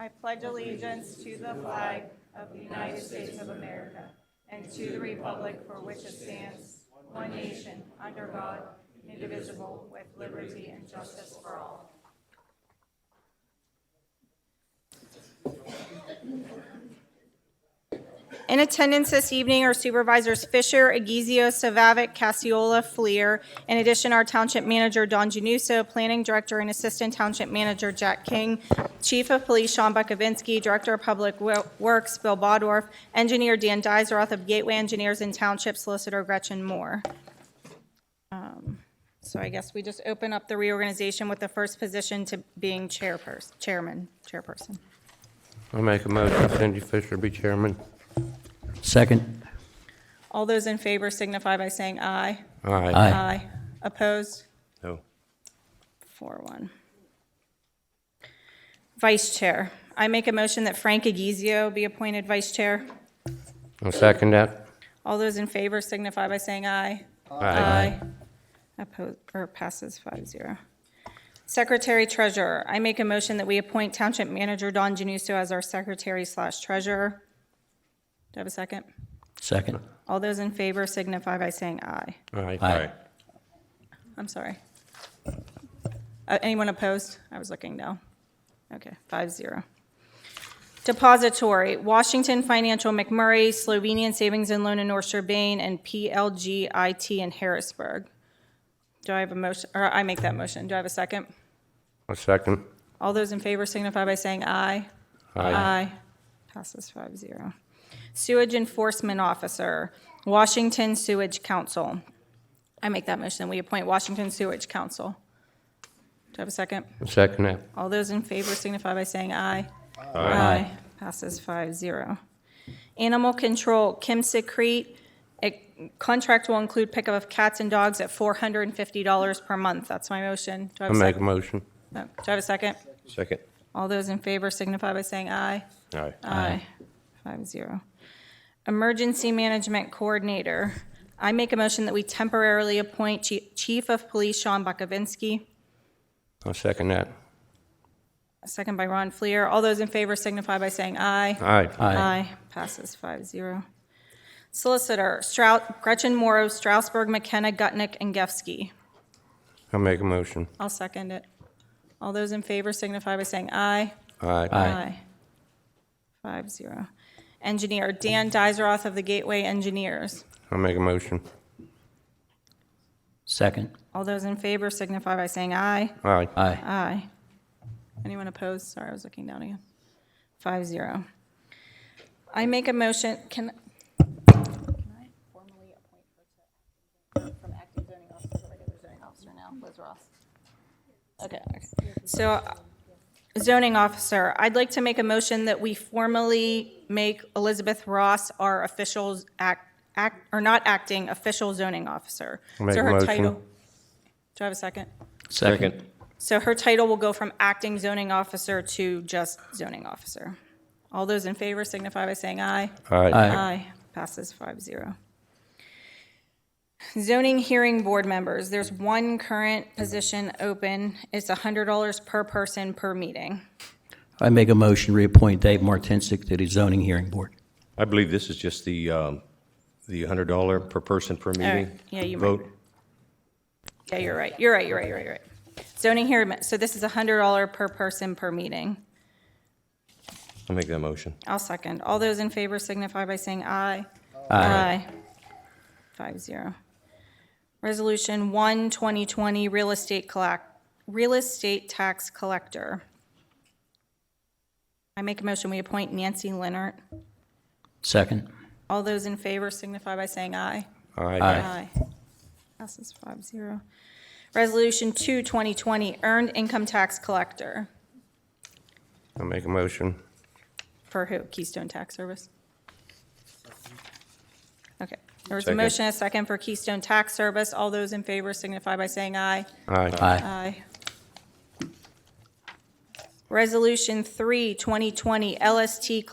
I pledge allegiance to the flag of the United States of America and to the republic for which it stands, one nation, under God, indivisible, with liberty and justice for all. In attendance this evening are Supervisors Fisher, Aguizio, Savavik, Cassiola, Fleer. In addition, our Township Manager, Don Januso, Planning Director and Assistant Township Manager, Jack King, Chief of Police, Sean Bukovinski, Director of Public Works, Bill Bodorf, Engineer Dan Deiseroth of Gateway Engineers and Township Solicitor Gretchen Moore. So I guess we just open up the reorganization with the first position to being chairperson. I'll make a motion Cindy Fisher be chairman. Second. All those in favor signify by saying aye. Aye. Aye. Opposed? No. 4-1. Vice Chair. I make a motion that Frank Aguizio be appointed Vice Chair. I'll second that. All those in favor signify by saying aye. Aye. Opposed, or passes 5-0. Secretary Treasurer. I make a motion that we appoint Township Manager Don Januso as our Secretary/Treasurer. Do I have a second? Second. All those in favor signify by saying aye. Aye. Aye. I'm sorry. Anyone opposed? I was looking no. Okay, 5-0. Depository, Washington Financial McMurray, Slovenian Savings and Loan in North Shore Bain, and PLG IT in Harrisburg. Do I have a motion, or I make that motion? Do I have a second? I'll second. All those in favor signify by saying aye. Aye. Passes 5-0. Sewage Enforcement Officer, Washington Sewage Council. I make that motion. We appoint Washington Sewage Council. Do I have a second? I'll second that. All those in favor signify by saying aye. Aye. Passes 5-0. Animal Control, Kim Secrete. A contract will include pickup of cats and dogs at $450 per month. That's my motion. Do I have I'll a make a second? motion. No. Do I have a second? Second. All those in favor signify by saying aye. Aye. Aye. 5-0. Emergency Management Coordinator. I make a motion that we temporarily appoint Chief of Police Sean Bukovinski. I'll second that. A second by Ron Fleer. All those in favor signify by saying aye. Aye. Aye. Passes 5-0. Solicitor, Gretchen Morrow, Strausberg, McKenna, Gutnick, and Gefsky. I'll make a motion. I'll second it. All those in favor signify by saying aye. Aye. Aye. 5-0. Engineer, Dan Deiseroth of the Gateway Engineers. I'll make a motion. Second. All those in favor signify by saying aye. Aye. Aye. Aye. Anyone opposed? Sorry, I was looking down again. 5-0. I make a motion, can I formally appoint her from acting zoning officer to regular zoning officer now, Liz Ross? Okay. So, zoning officer, I'd like to make a motion that we formally make Elizabeth Ross our official not acting official zoning officer. I'll make So a her motion. title. Do I have a second? Second. So her title will go from acting zoning officer to just zoning officer. All those in favor signify by saying aye. Aye. Aye. Passes 5-0. Zoning hearing board members, there's one current position open. It's $100 per person per meeting. I make a motion to reappoint Dave Martinsik to the zoning hearing board. I believe this is just the $100 per person per meeting Yeah, you might. vote. Yeah, you're right. You're right. Zoning hearing, so this is $100 per person per meeting. I'll make that motion. I'll second. All those in favor signify by saying aye. Aye. 5-0. Resolution 1, 2020, real estate tax collector. I make a motion, we appoint Nancy Leonard. Second. All those in favor signify by saying aye. Aye. Aye. Passes 5-0. Resolution 2, 2020, earned income tax collector. I'll make a motion. For who? Keystone Tax Service? Okay. There was a Second. motion, a second for Keystone Tax Service. All those in favor signify by saying aye. Aye. Aye. Aye. Resolution 3, 2020, LST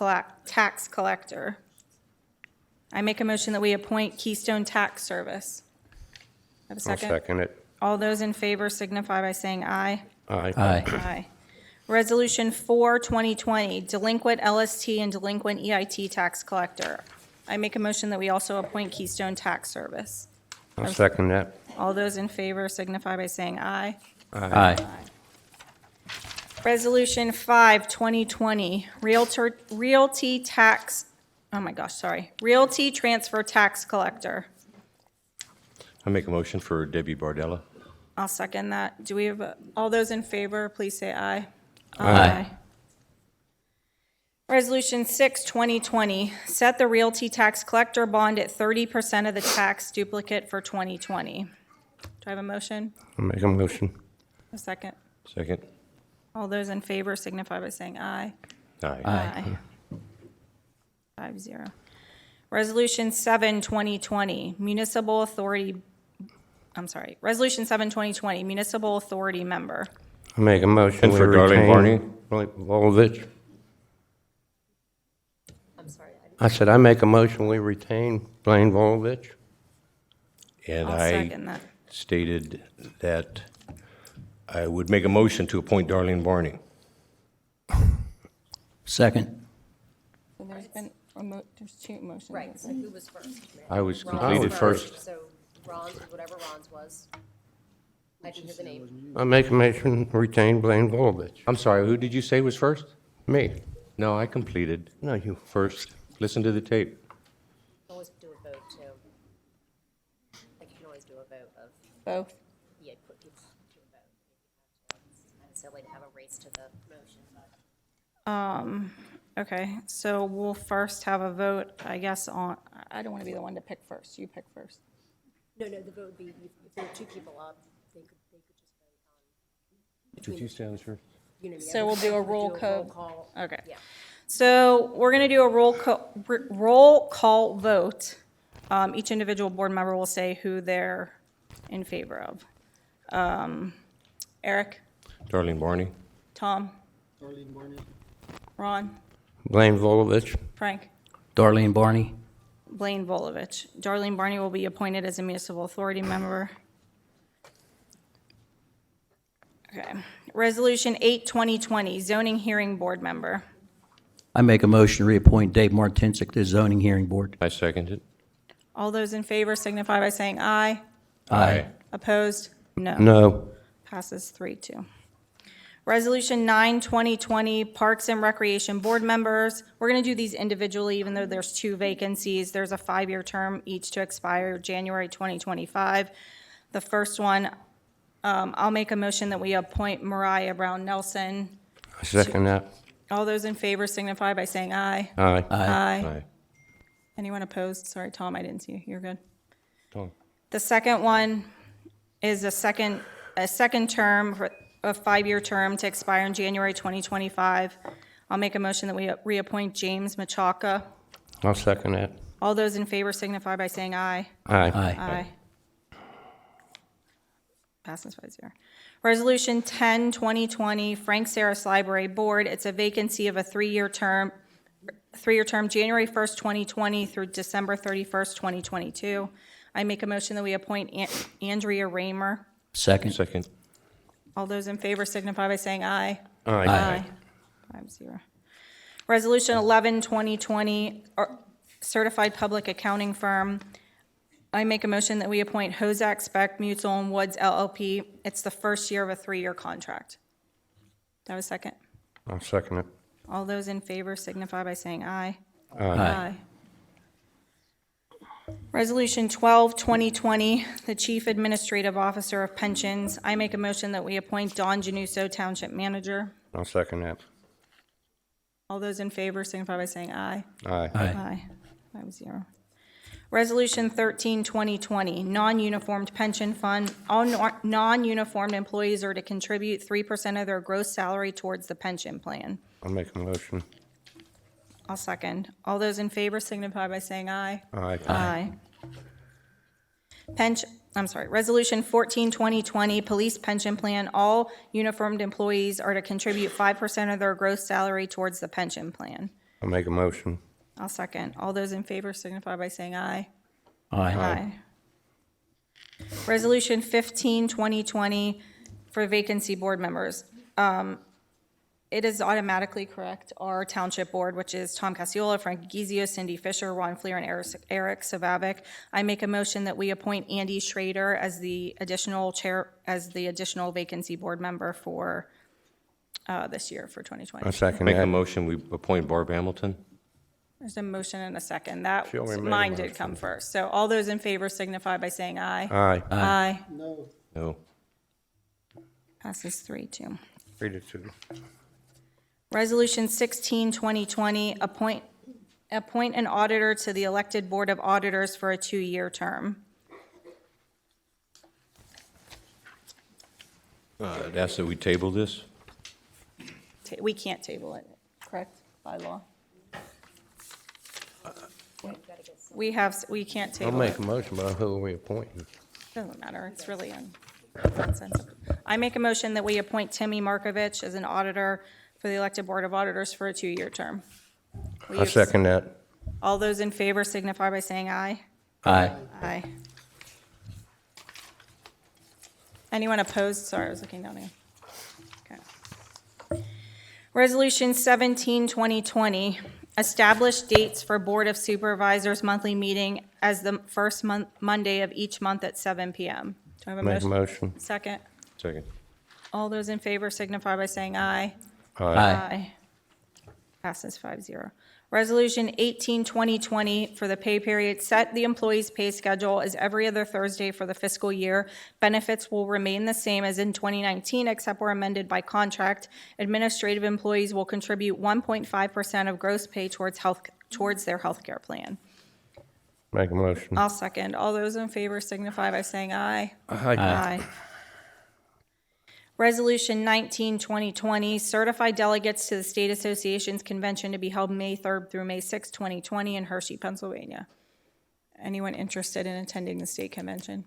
tax collector. I make a motion that we appoint Keystone Tax Service. Have a I'll second? second it. All those in favor signify by saying aye. Aye. Aye. Aye. Resolution 4, 2020, delinquent LST and delinquent EIT tax collector. I make a motion that we also appoint Keystone Tax Service. I'll second that. All those in favor signify by saying aye. Aye. Resolution 5, 2020, realty tax, realty transfer tax collector. I make a motion for Debbie Bardella. I'll second that. Do we have, all those in favor, please say aye. Aye. Resolution 6, 2020, set the realty tax collector bond at 30% of the tax duplicate for 2020. Do I have a motion? I'll make a motion. A second. Second. All those in favor signify by saying aye. Aye. 5-0. Resolution 7, 2020, Resolution 7, 2020, municipal authority member. I'll make a motion. And we for Darlene Barney? retain Blake Volovich. I'm sorry, I said I make a motion, we retain Blaine Volovich. And I'll I second that. stated that I would make a motion to appoint Darlene Barney. Second. So there's been, there's two motions. right, so who was first? I was Ron completed first. So Ron's, whatever Ron's was. I didn't hear the name. I make a motion, retain Blaine Volovich. I'm sorry, who did you say was first? Me. No, I completed No, you. first. Listen to the tape. You can always do a vote, too. Like, you can always do a vote of, Both. yeah, put people to a vote. It's not necessarily to have a race to the motion, but. Okay, so we'll first have a vote, I guess, on, I don't want to be the one to pick first. You pick first. No, the vote would be, if there were two people up, they could just vote on. Did you say I was first? Unanimous. So we'll do a roll We'll call. call. Okay. Yeah. So we're going to do a roll call vote. Each individual board member will say who they're in favor of. Eric, Darlene Barney. Tom, Ron, Blaine Volovich. Frank, Darlene Barney. Blaine Volovich. Darlene Barney will be appointed as a municipal authority member. Okay. Resolution 8, 2020, zoning hearing board member. I make a motion to reappoint Dave Martinsik to the zoning hearing board. I second it. All those in favor signify by saying aye. Aye. Opposed? No. No. Passes 3-2. Resolution 9, 2020, Parks and Recreation Board members. We're going to do these individually, even though there's two vacancies. There's a 5-year term, each to expire January 2025. The first one, I'll make a motion that we appoint Mariah Brown Nelson. I second that. All those in favor signify by saying aye. Aye. Aye. Anyone opposed? Sorry, Tom, I didn't see you. You're good. Tom. The second one is a second term, a 5-year term to expire in January 2025. I'll make a motion that we reappoint James Machaka. I'll second that. All those in favor signify by saying aye. Aye. Aye. Passes 5-0. Resolution 10, 2020, Frank Saris Library Board. It's a vacancy of a 3-year term, January 1st, 2020 through December 31st, 2022. I make a motion that we appoint Andrea Raymer. Second. Second. All those in favor signify by saying aye. Aye. 5-0. Resolution 11, 2020, certified public accounting firm. I make a motion that we appoint Hozak Speck Mutual and Woods LLP. It's the first year of a 3-year contract. Do I have a second? I'll second it. All those in favor signify by saying aye. Aye. Resolution 12, 2020, the Chief Administrative Officer of Pensions. I make a motion that we appoint Don Januso, Township Manager. I'll second that. All those in favor signify by saying aye. Aye. Aye. 5-0. Resolution 13, 2020, non-uniformed pension fund. All non-uniformed employees are to contribute 3% of their gross salary towards the pension plan. I'll make a motion. I'll second. All those in favor signify by saying aye. Aye. Resolution 14, 2020, police pension plan. All uniformed employees are to contribute 5% of their gross salary towards the pension plan. I'll make a motion. I'll second. All those in favor signify by saying aye. Aye. Resolution 15, 2020, for vacancy board members. it is automatically correct. Our township board, which is Tom Casiola, Frank Gizio, Cindy Fisher, Ron Fleer, and Eric Savavic. I make a motion that we appoint Andy Schrader as the additional chair, as the additional vacancy board member for this year, for 2020. I second Make a that. motion, we appoint Barb Hamilton. There's a motion and a second. That, She already made a mine did motion. come first. So all those in favor signify by saying aye. Aye. Aye. No. Passes 3-2. 3-2. Resolution 16, 2020, appoint an auditor to the elected Board of Auditors for a 2-year term. I'd ask that we table this. We can't table it, correct, by law? We can't I'll table make it. a motion, but who are we appointing? Doesn't matter, it's really nonsense. I make a motion that we appoint Timmy Markovich as an auditor for the elected Board of Auditors for a 2-year term. Will I you- second that. All those in favor signify by saying aye. Aye. Aye. Anyone opposed? Sorry, I was looking down here. Okay. Resolution 17, 2020, establish dates for Board of Supervisors monthly meeting as the first Monday of each month at 7 PM. Do I have a Make a motion? motion. Second. Second. All those in favor signify by saying aye. Aye. Passes 5-0. Resolution 18, 2020, for the pay period, set the employee's pay schedule as every other Thursday for the fiscal year. Benefits will remain the same as in 2019, except where amended by contract. Administrative employees will contribute 1.5% of gross pay towards their health care plan. Make a motion. I'll second. All those in favor signify by saying aye. Aye. Aye. Resolution 19, 2020, certify delegates to the State Association's convention to be held May 3rd through May 6th, 2020 in Hershey, Pennsylvania. Anyone interested in attending the state convention?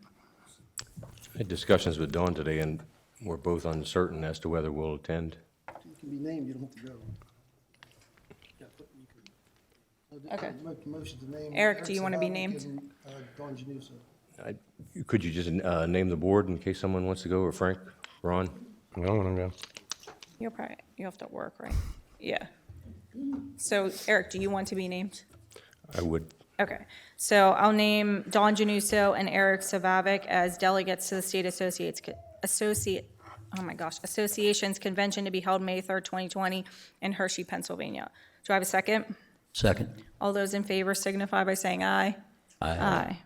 I had discussions with Dawn today, and we're both uncertain as to whether we'll attend. You can be named, you don't have to go. Okay. Make the motion to name. Eric, do you wanna be Savavic named? and, Don Januso. Could you just name the board in case someone wants to go, or Frank, Ron? I want to go. You'll have to work, right? Yeah. So Eric, do you want to be named? I would. Okay, so I'll name Don Januso and Eric Savavic as delegates to the State Association's convention to be held May 3rd, 2020 in Hershey, Pennsylvania. Do I have a second? Second. All those in favor signify by saying aye. Aye. Aye.